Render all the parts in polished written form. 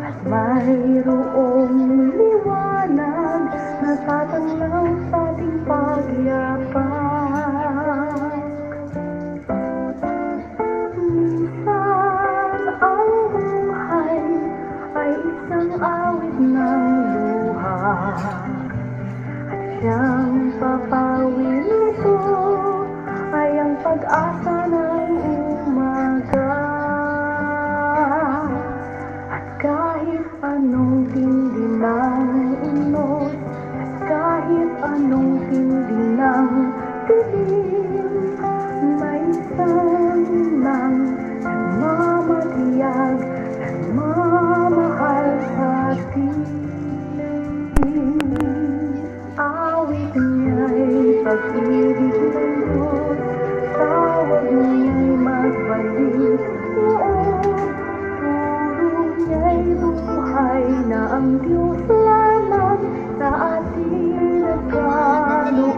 at mayroong liwanag na tatanaw sa ating pagyapak. Minsan ang buhay ay isang awit ng luha, at siyang papawi nito ay ang pag-asa ng umaga. At kahit anong tindi ng unos, at kahit anong tindi ng dilim, may isang lang nagmamatiyag, nagmamahal sa atin. Awit niya'y pag-ibig ng Diyos, tawag niya'y magbalik noon. Turo niya'y buhay na ang Diyos lamang sa ating nagkaloob.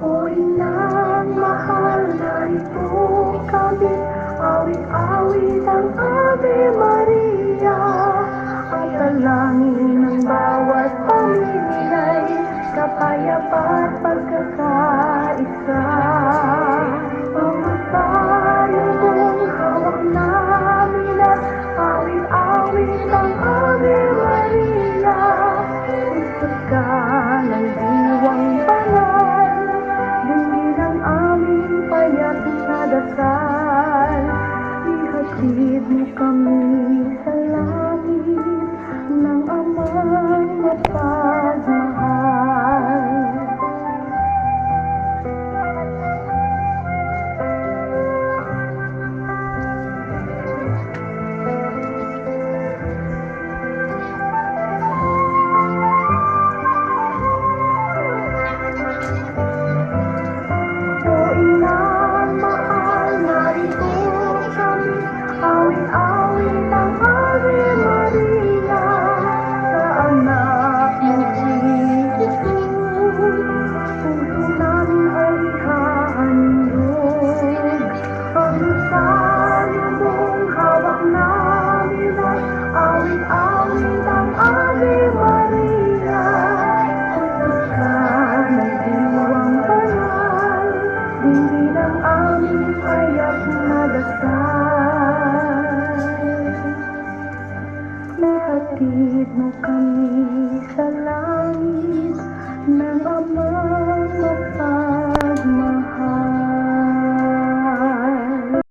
O inang mahal, narito kami, awit-awit ang Ave Maria, at dalangin ng bawat pamilya'y kapayapaan at pagkakaisa. Mga salubong hawak namin at awit-awit ang Ave Maria, usap ka ng diwang banal, dinggin ang aming payat na dasal. Ihatid mo kami sa langit ng Amang mapagmahal. O inang mahal, narito kami, awit-awit ang Ave Maria, sa anak mo si Jesus. Puso namin ay hahandog, ang salubong hawak namin at awit-awit ang Ave Maria. Usap ka ng diwang banal, dinggin ang aming payak na dasal. Ihatid mo kami sa langit ng Ama